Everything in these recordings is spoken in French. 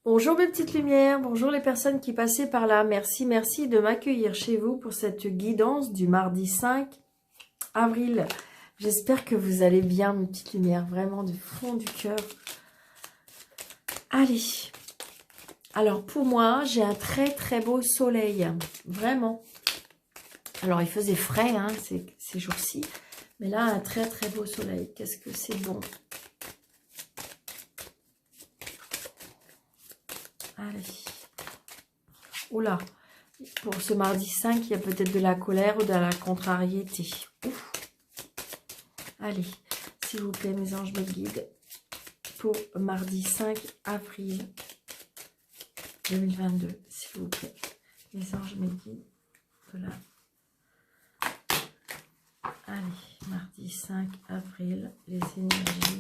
Bonjour mes petites lumières, bonjour les personnes qui passaient par là. Merci de m'accueillir chez vous pour cette guidance du mardi 5 avril. J'espère que vous allez bien mes petites lumières, vraiment du fond du cœur. Allez, alors pour moi, j'ai un très beau soleil, vraiment. Alors il faisait frais hein, ces jours-ci, mais là un très beau soleil. Qu'est-ce que c'est bon. Allez. Oula, pour ce mardi 5, il y a peut-être de la colère ou de la contrariété. Ouf. Allez, s'il vous plaît, mes anges, mes guides, pour mardi 5 avril 2022, s'il vous plaît. Mes anges, mes guides, voilà. Allez, mardi 5 avril, les énergies,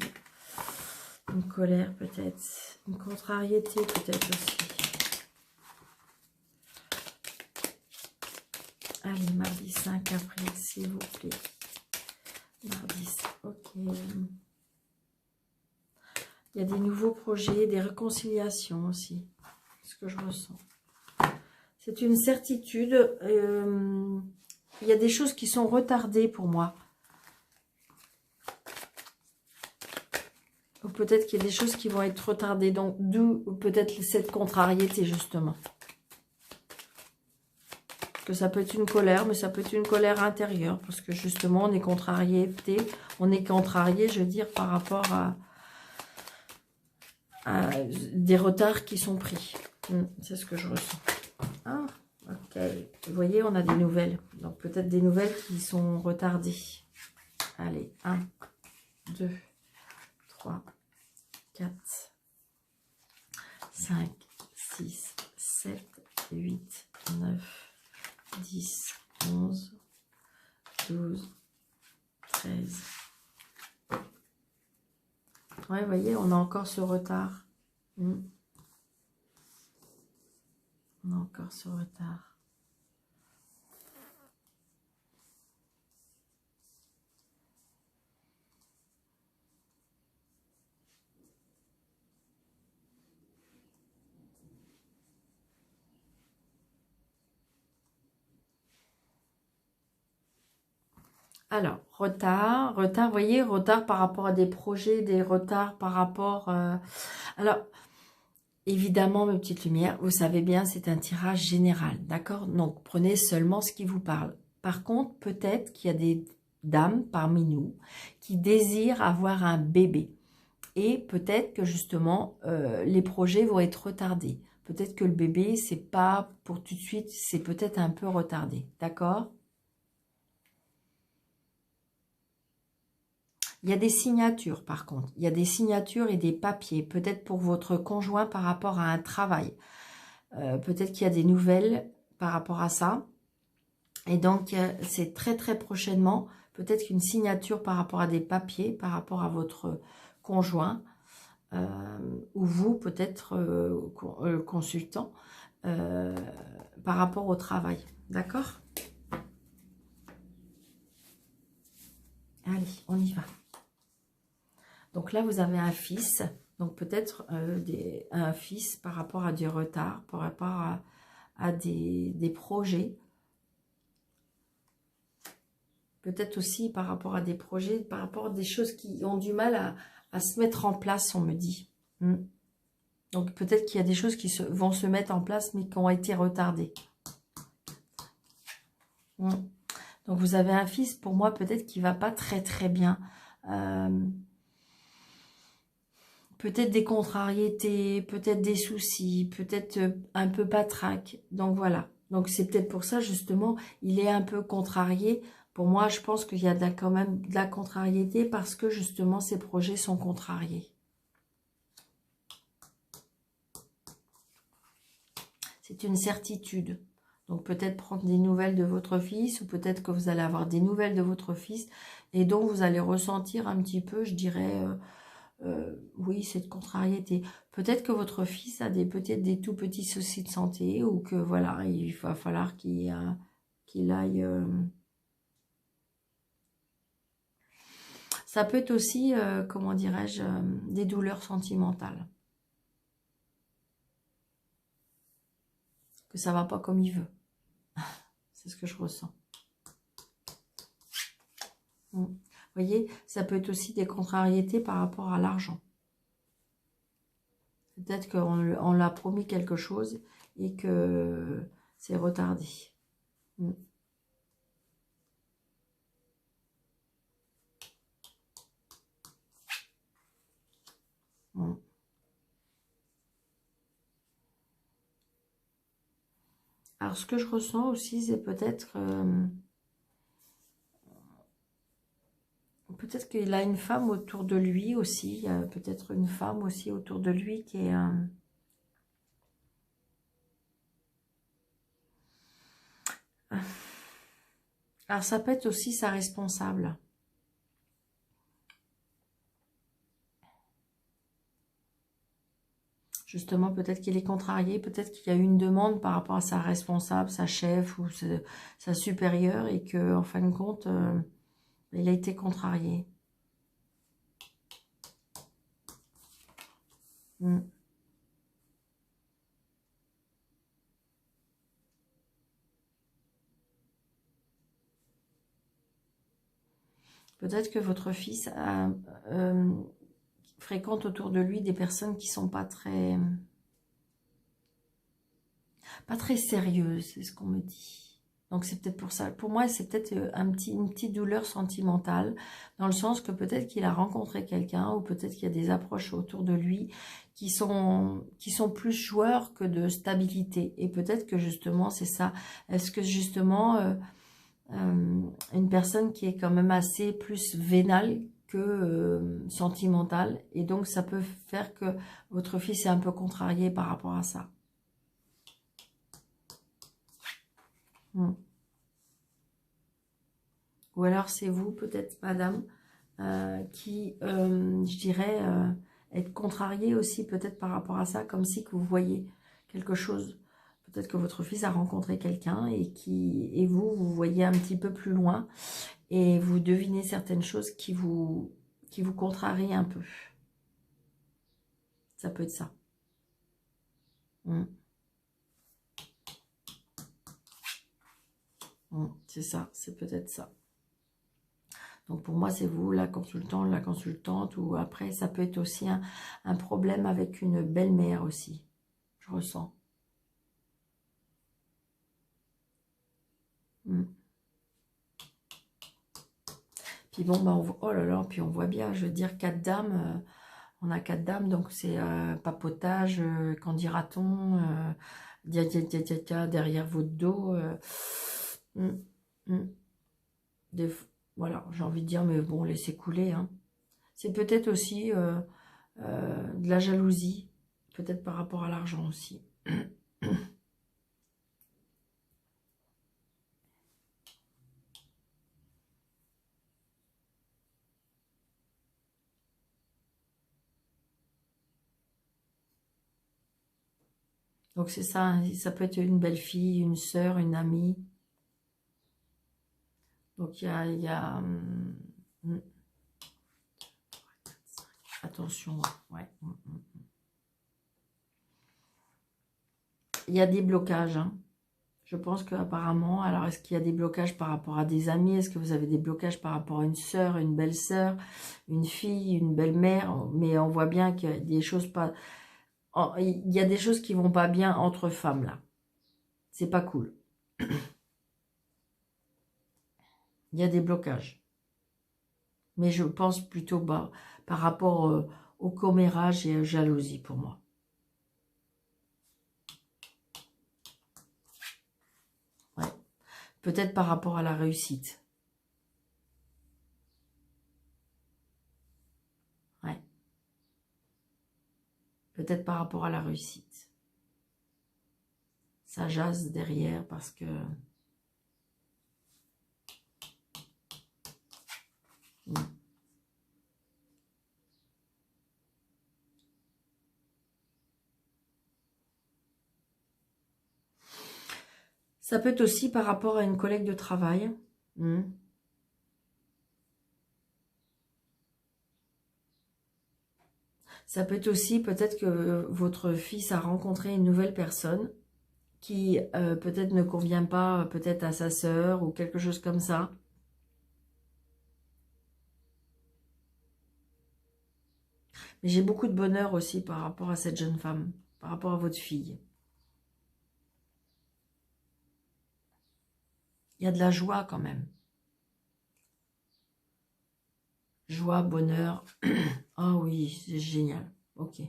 une colère peut-être, une contrariété peut-être aussi. Allez, mardi 5 avril, s'il vous plaît. Mardi, ok. Il y a des nouveaux projets, des réconciliations aussi. Ce que je ressens. C'est une certitude. Il y a des choses qui sont retardées pour moi. Ou peut-être qu'il y a des choses qui vont être retardées. Donc, d'où peut-être cette contrariété, justement. Que ça peut être une colère, mais ça peut être une colère intérieure. Parce que, justement, on est contrarié, je veux dire, par rapport à des retards qui sont pris. C'est ce que je ressens. Ah, ok. Vous voyez, on a des nouvelles. Donc, peut-être des nouvelles qui sont retardées. Allez, 1, 2, 3, 4, 5, 6, 7, 8, 9, 10, 11, 12, 13. Ouais, vous voyez, on a encore ce retard. On a encore ce retard. Alors, retard, vous voyez, retard par rapport à des projets, des retards par rapport... Alors, évidemment, mes petites lumières, vous savez bien, c'est un tirage général, d'accord? Donc, prenez seulement ce qui vous parle. Par contre, peut-être qu'il y a des dames parmi nous qui désirent avoir un bébé. Et peut-être que justement, les projets vont être retardés. Peut-être que le bébé, c'est pas pour tout de suite, c'est peut-être un peu retardé, d'accord? Il y a des signatures par contre, il y a des signatures et des papiers, peut-être pour votre conjoint par rapport à un travail. Peut-être qu'il y a des nouvelles par rapport à ça. Et donc, c'est très prochainement, peut-être qu'une signature par rapport à des papiers, par rapport à votre conjoint, ou vous, peut-être consultant, par rapport au travail. D'accord? Allez, on y va. Donc là, vous avez un fils, donc peut-être un fils par rapport à du retard, par rapport à des projets. Peut-être aussi par rapport à des projets, par rapport à des choses qui ont du mal à se mettre en place, on me dit. Donc peut-être qu'il y a des choses qui vont se mettre en place, mais qui ont été retardées. Donc vous avez un fils, pour moi, peut-être qui va pas très bien. Peut-être des contrariétés, peut-être des soucis, peut-être un peu patraque. Donc voilà. Donc c'est peut-être pour ça justement, il est un peu contrarié. Pour moi, je pense qu'il y a quand même de la contrariété parce que justement, ces projets sont contrariés. C'est une certitude. Donc peut-être prendre des nouvelles de votre fils ou peut-être que vous allez avoir des nouvelles de votre fils et donc vous allez ressentir un petit peu, je dirais... oui, cette contrariété. Peut-être que votre fils a peut-être des tout petits soucis de santé ou que voilà, il va falloir qu'il aille. Ça peut être aussi, comment dirais-je, des douleurs sentimentales. que ça va pas comme il veut. C'est ce que je ressens. Vous voyez, ça peut être aussi des contrariétés par rapport à l'argent. Peut-être qu'on l'a promis quelque chose et que c'est retardé. Alors, ce que je ressens aussi, c'est peut-être peut-être qu'il a une femme autour de lui aussi. Il y a peut-être une femme aussi autour de lui qui est... Alors, ça peut être aussi sa responsable. Justement, peut-être qu'il est contrarié, peut-être qu'il y a eu une demande par rapport à sa responsable, sa chef ou sa supérieure et que, en fin de compte, il a été contrarié. Peut-être que votre fils fréquente autour de lui des personnes qui sont pas très sérieuses, c'est ce qu'on me dit. Donc c'est peut-être pour ça. Pour moi, c'est peut-être une petite douleur sentimentale, dans le sens que peut-être qu'il a rencontré quelqu'un, ou peut-être qu'il y a des approches autour de lui qui sont plus joueurs que de stabilité. Et peut-être que justement, c'est ça. Est-ce que justement, une personne qui est quand même assez plus vénale que sentimentale, et donc ça peut faire que votre fils est un peu contrarié par rapport à ça. Ou alors c'est vous, peut-être, madame, qui, je dirais, être contrarié aussi peut-être par rapport à ça, comme si que vous voyez quelque chose. Peut-être que votre fils a rencontré quelqu'un et vous voyez un petit peu plus loin et vous devinez certaines choses qui vous contrarient un peu. Ça peut être ça. C'est ça, c'est peut-être ça. Donc pour moi, c'est vous, la consultante, la consultante, ou après, ça peut être aussi un problème avec une belle-mère aussi. Je ressens. Puis bon, bah, oh là là, puis on voit bien, je veux dire, 4 dames, on a 4 dames, donc c'est papotage, qu'en dira-t-on, dia, dia, dia, dia, dia, derrière votre dos. Hum, hum. Voilà, j'ai envie de dire, mais bon, laissez couler. Hein. C'est peut-être aussi de la jalousie, peut-être par rapport à l'argent aussi. Donc c'est ça, hein, ça peut être une belle-fille, une sœur, une amie. Donc il y a attention, ouais. Il y a des blocages, hein. Je pense qu'apparemment, alors est-ce qu'il y a des blocages par rapport à des amis? Est-ce que vous avez des blocages par rapport à une sœur, une belle-sœur, une fille, une belle-mère? Mais on voit bien qu'il y a des choses pas... Il y a des choses qui vont pas bien entre femmes, là. C'est pas cool. Il y a des blocages. Mais je pense plutôt par rapport au commérage et à la jalousie pour moi. Ouais. Peut-être par rapport à la réussite. Ouais. Peut-être par rapport à la réussite. Ça jase derrière parce que... Ça peut être aussi par rapport à une collègue de travail. Ça peut être aussi peut-être que votre fils a rencontré une nouvelle personne qui peut-être ne convient pas peut-être à sa sœur ou quelque chose comme ça. Mais j'ai beaucoup de bonheur aussi par rapport à cette jeune femme, par rapport à votre fille. Il y a de la joie quand même. Joie, bonheur. Ah oui, c'est génial. Ok.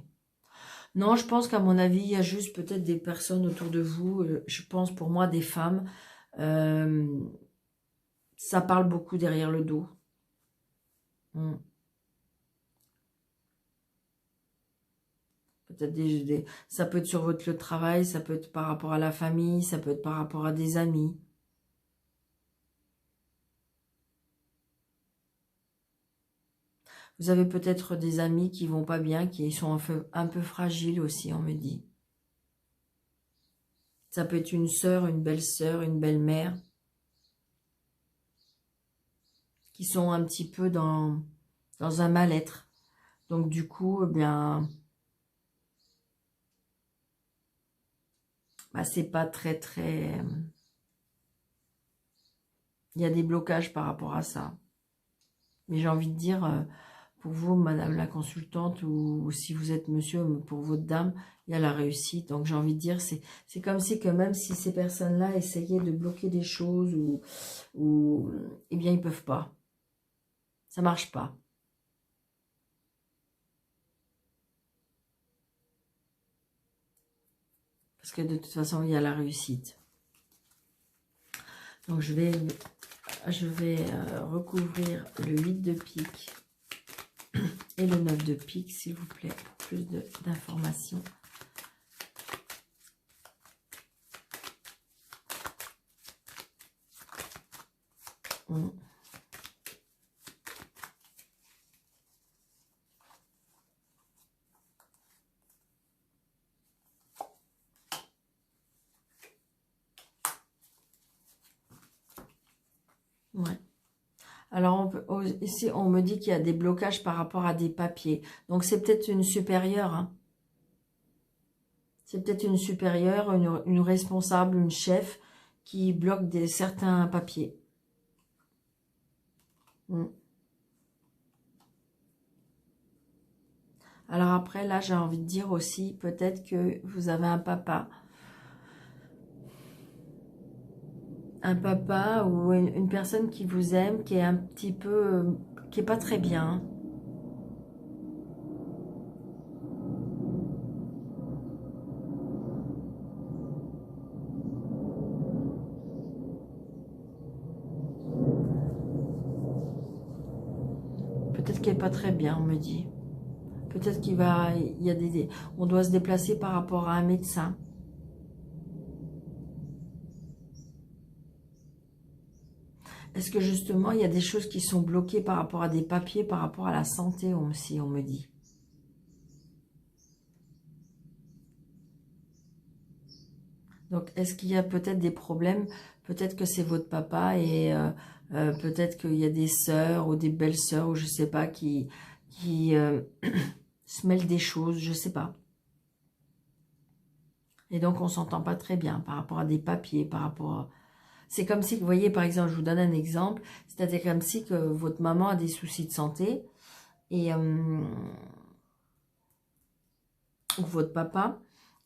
Non, je pense qu'à mon avis, il y a juste peut-être des personnes autour de vous, je pense pour moi des femmes, euh, ça parle beaucoup derrière le dos. Hmm. Peut-être ça peut être sur votre lieu de travail, ça peut être par rapport à la famille, ça peut être par rapport à des amis. Vous avez peut-être des amis qui vont pas bien, qui sont un peu fragiles aussi, on me dit. Ça peut être une sœur, une belle-sœur, une belle-mère, qui sont un petit peu dans un mal-être. Donc du coup, eh bien, bah, c'est pas très... Il y a des blocages par rapport à ça. Mais j'ai envie de dire, pour vous, madame la consultante, ou si vous êtes monsieur, pour votre dame, il y a la réussite. Donc j'ai envie de dire, c'est comme si que même si ces personnes-là essayaient de bloquer des choses, ou eh bien, ils peuvent pas. Ça marche pas. Parce que de toute façon, il y a la réussite. Donc je vais recouvrir le 8 de pique et le 9 de pique, s'il vous plaît, pour plus d'informations. Ouais. Alors, ici, on me dit qu'il y a des blocages par rapport à des papiers. Donc, c'est peut-être une supérieure. Hein. C'est peut-être une supérieure, une responsable, une chef qui bloque certains papiers. Mm. Alors après, là, j'ai envie de dire aussi, peut-être que vous avez un papa. Un papa ou une personne qui vous aime, qui est un petit peu... qui est pas très bien. Peut-être qu'il est pas très bien, on me dit. Peut-être il y a on doit se déplacer par rapport à un médecin. Est-ce que justement, il y a des choses qui sont bloquées par rapport à des papiers, par rapport à la santé, si on me dit. Donc, est-ce qu'il y a peut-être des problèmes? Peut-être que c'est votre papa et peut-être qu'il y a des sœurs ou des belles-sœurs ou je sais pas qui se mêlent des choses, je sais pas. Et donc, on s'entend pas très bien par rapport à des papiers, par rapport à... C'est comme si, vous voyez, par exemple, je vous donne un exemple, c'est-à-dire comme si que votre maman a des soucis de santé et ou votre papa,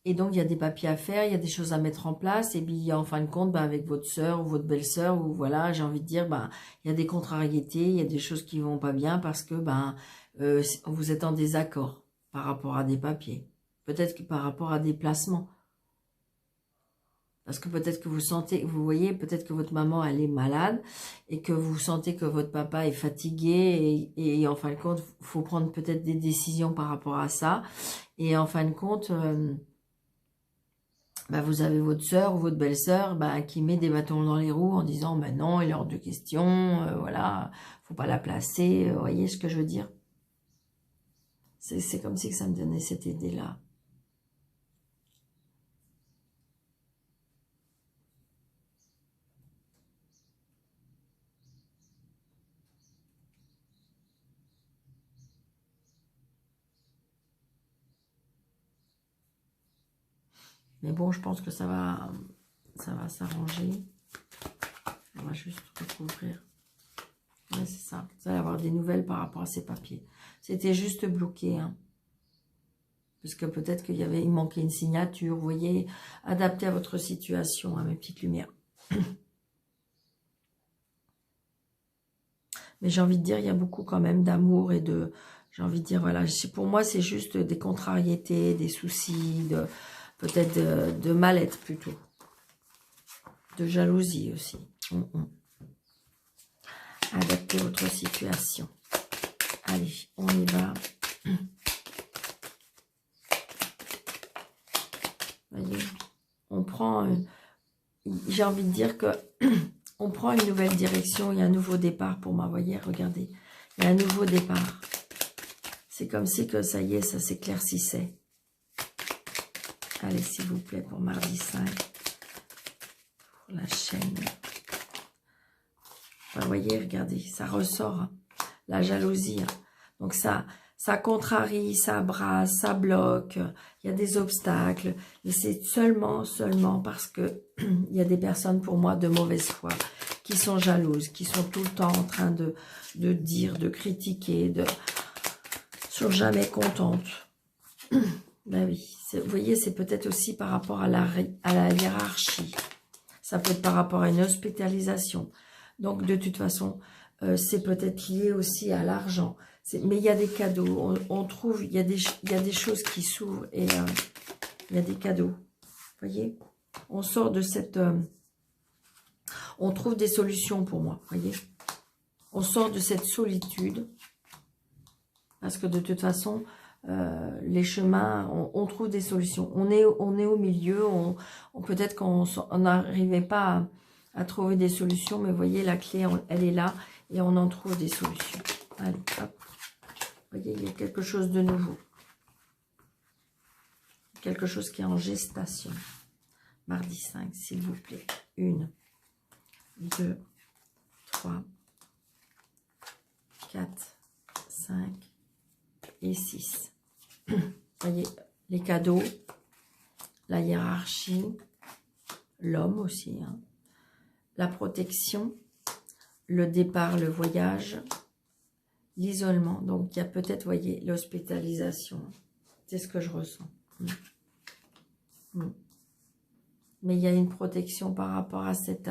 et donc il y a des papiers à faire, il y a des choses à mettre en place, et puis en fin de compte, bah, avec votre soeur ou votre belle-sœur, ou voilà, j'ai envie de dire, bah, il y a des contrariétés, il y a des choses qui vont pas bien parce que bah, vous êtes en désaccord par rapport à des papiers. Peut-être que par rapport à des placements. Parce que peut-être que vous sentez, vous voyez, peut-être que votre maman, elle est malade et que vous sentez que votre papa est fatigué et en fin de compte, il faut prendre peut-être des décisions par rapport à ça. Et en fin de compte, bah, vous avez votre sœur ou votre belle-sœur bah, qui met des bâtons dans les roues en disant bah, non, il est hors de question, voilà, faut pas la placer, vous voyez ce que je veux dire? C'est comme si que ça me donnait cette idée-là. Mais bon, je pense que ça va s'arranger. On va juste recouvrir. Ouais, c'est ça. Vous allez avoir des nouvelles par rapport à ces papiers. C'était juste bloqué, hein. Parce que peut-être il manquait une signature. Vous voyez, adapté à votre situation, hein, mes petites lumières. Mais j'ai envie de dire, il y a beaucoup quand même d'amour et de... J'ai envie de dire, voilà, pour moi, c'est juste des contrariétés, des soucis, peut-être de mal-être plutôt. De jalousie aussi. Adaptez votre situation. Allez, on y va. Voyez, on prend... j'ai envie de dire que... on prend une nouvelle direction, il y a un nouveau départ pour moi, voyez, regardez. Il y a un nouveau départ. C'est comme si que ça y est, ça s'éclaircissait. Allez, s'il vous plaît, pour mardi 5. Pour la chaîne. Enfin, vous voyez, regardez, ça ressort. Hein, la jalousie. Hein. Donc ça contrarie, ça brasse, ça bloque. Il y a des obstacles. Et c'est seulement parce que il y a des personnes, pour moi, de mauvaise foi, qui sont jalouses, qui sont tout le temps en train de dire, de critiquer, sont jamais contentes. Ben oui, vous voyez, c'est peut-être aussi par rapport à la hiérarchie. Ça peut être par rapport à une hospitalisation. Donc, de toute façon, c'est peut-être lié aussi à l'argent. Mais il y a des cadeaux. On trouve, il y a des choses qui s'ouvrent et il y a des cadeaux. Vous voyez, on sort de cette... on trouve des solutions pour moi, vous voyez. On sort de cette solitude. Parce que de toute façon, les chemins, on trouve des solutions. On est au milieu. Peut-être qu'on n'arrivait pas à trouver des solutions. Mais vous voyez, la clé, elle est là. Et on en trouve des solutions. Allez, hop. Vous voyez, il y a quelque chose de nouveau. Quelque chose qui est en gestation. Mardi 5, s'il vous plaît. 1, 2, 3, 4, 5 et 6. Vous voyez, les cadeaux, la hiérarchie, l'homme aussi, hein, la protection, le départ, le voyage, l'isolement. Donc, il y a peut-être, vous voyez, l'hospitalisation. C'est ce que je ressens. Mais il y a une protection par rapport à cette...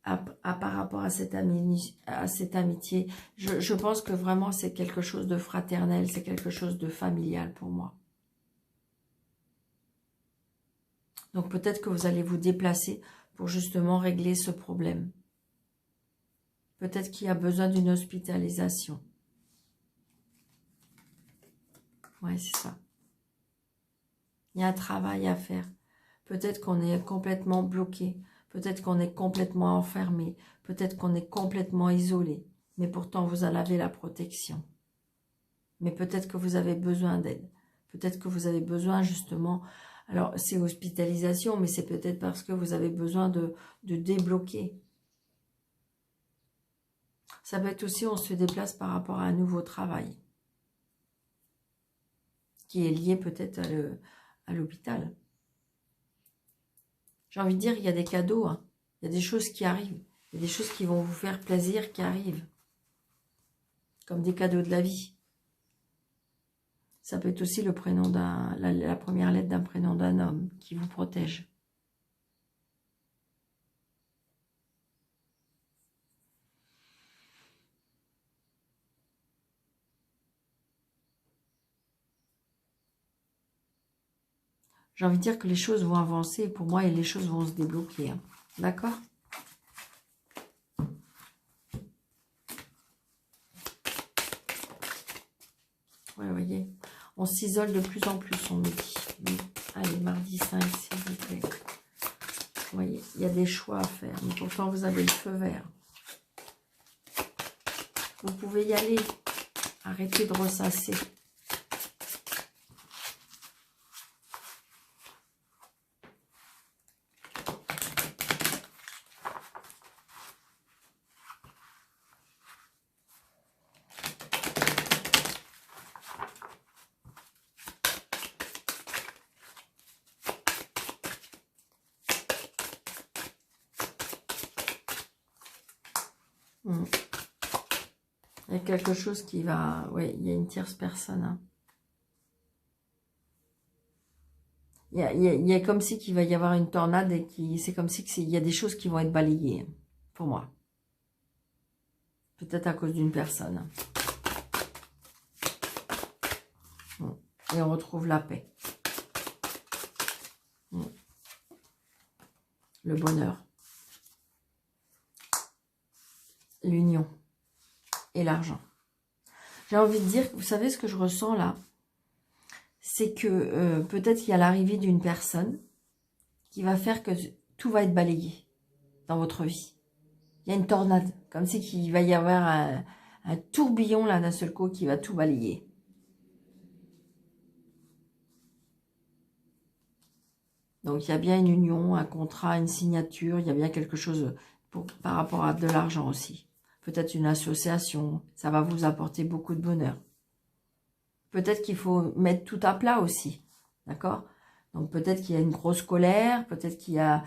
par rapport à cette amitié. Je pense que vraiment c'est quelque chose de fraternel, c'est quelque chose de familial pour moi. Donc peut-être que vous allez vous déplacer pour justement régler ce problème. Peut-être qu'il y a besoin d'une hospitalisation. Ouais, c'est ça. Il y a un travail à faire. Peut-être qu'on est complètement bloqué. Peut-être qu'on est complètement enfermé. Peut-être qu'on est complètement isolé. Mais pourtant, vous en avez la protection. Mais peut-être que vous avez besoin d'aide. Peut-être que vous avez besoin justement... Alors, c'est hospitalisation, mais c'est peut-être parce que vous avez besoin de débloquer. Ça peut être aussi, on se déplace par rapport à un nouveau travail. Qui est lié peut-être à l'hôpital. J'ai envie de dire, il y a des cadeaux, hein. Il y a des choses qui arrivent. Il y a des choses qui vont vous faire plaisir qui arrivent. Comme des cadeaux de la vie. Ça peut être aussi le prénom la première lettre d'un prénom d'un homme qui vous protège. J'ai envie de dire que les choses vont avancer pour moi et les choses vont se débloquer. Hein. D'accord ? Ouais, vous voyez, on s'isole de plus en plus, on me dit. Allez, mardi 5, s'il vous plaît. Vous voyez, il y a des choix à faire, mais pourtant vous avez le feu vert. Vous pouvez y aller. Arrêtez de ressasser. Mm. Il y a quelque chose qui va... Oui, il y a une tierce personne. Hein. Il y a comme si qu'il va y avoir une tornade et c'est comme si il y a des choses qui vont être balayées, pour moi. Peut-être à cause d'une personne. Et on retrouve la paix. Le bonheur. L'union. Et l'argent. J'ai envie de dire, vous savez ce que je ressens là? C'est que peut-être qu'il y a l'arrivée d'une personne qui va faire que tout va être balayé dans votre vie. Il y a une tornade, comme si qu'il va y avoir un tourbillon là d'un seul coup qui va tout balayer. Donc il y a bien une union, un contrat, une signature, il y a bien quelque chose par rapport à de l'argent aussi. Peut-être une association, ça va vous apporter beaucoup de bonheur. Peut-être qu'il faut mettre tout à plat aussi, d'accord? Donc peut-être qu'il y a une grosse colère, peut-être qu'il y a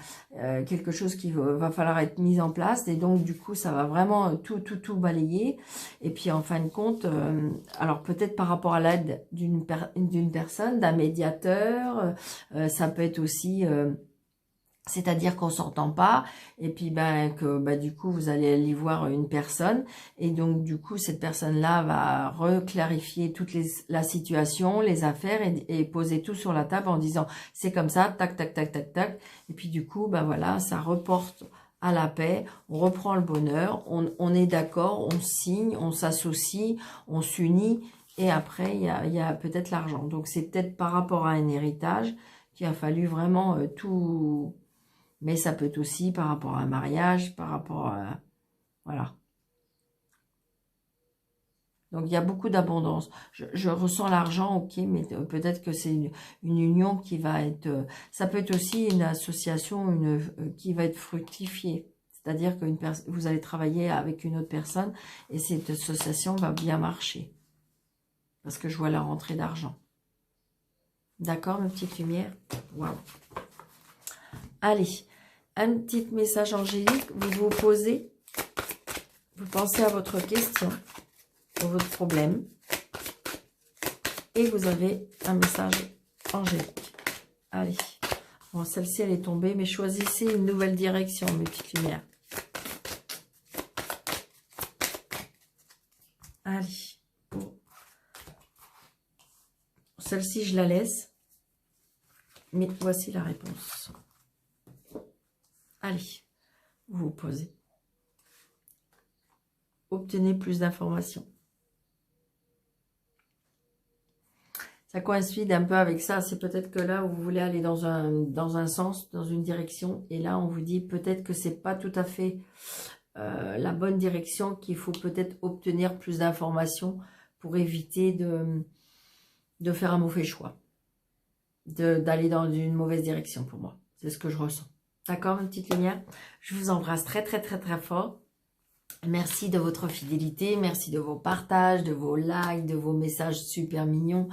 quelque chose qui va falloir être mis en place. Et donc du coup, ça va vraiment tout balayer. Et puis en fin de compte, alors peut-être par rapport à l'aide d'une personne, d'un médiateur, ça peut être aussi... c'est-à-dire qu'on s'entend pas, et puis que du coup vous allez aller voir une personne, et donc du coup cette personne-là va reclarifier la situation, les affaires, et poser tout sur la table en disant c'est comme ça, tac tac tac tac tac, et puis du coup voilà, ça reporte à la paix, on reprend le bonheur, on est d'accord, on signe, on s'associe, on s'unit, et après il y a peut-être l'argent. Donc c'est peut-être par rapport à un héritage qu'il a fallu vraiment tout... Mais ça peut être aussi par rapport à un mariage, par rapport à... Voilà. Donc, il y a beaucoup d'abondance. Je ressens l'argent, ok, mais peut-être que c'est une union qui va être... ça peut être aussi une association qui va être fructifiée. C'est-à-dire que vous allez travailler avec une autre personne et cette association va bien marcher. Parce que je vois la rentrée d'argent. D'accord, mes petites lumières? Waouh. Allez. Un petit message angélique, vous vous posez, vous pensez à votre question, à votre problème, et vous avez un message angélique. Allez, bon, celle-ci elle est tombée, mais choisissez une nouvelle direction, mes petites lumières. Allez, bon. Celle-ci je la laisse, mais voici la réponse. Allez, vous vous posez. Obtenez plus d'informations. Ça coïncide un peu avec ça. C'est peut-être que là, vous voulez aller dans un sens, dans une direction. Et là, on vous dit peut-être que c'est pas tout à fait la bonne direction, qu'il faut peut-être obtenir plus d'informations pour éviter de faire un mauvais choix. D'aller dans une mauvaise direction pour moi. C'est ce que je ressens. D'accord, mes petites lumières? Je vous embrasse très, très, très, très fort. Merci de votre fidélité. Merci de vos partages, de vos likes, de vos messages super mignons.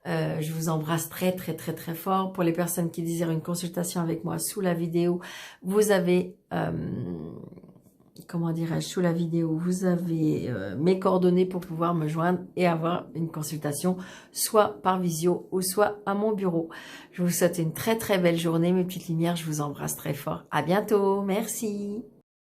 Je vous embrasse très, très, très, très fort. Pour les personnes qui désirent une consultation avec moi, sous la vidéo, vous avez... comment dirais-je, sous la vidéo, vous avez mes coordonnées pour pouvoir me joindre et avoir une consultation, soit par visio ou soit à mon bureau. Je vous souhaite une très très belle journée, mes petites lumières. Je vous embrasse très fort. À bientôt. Merci.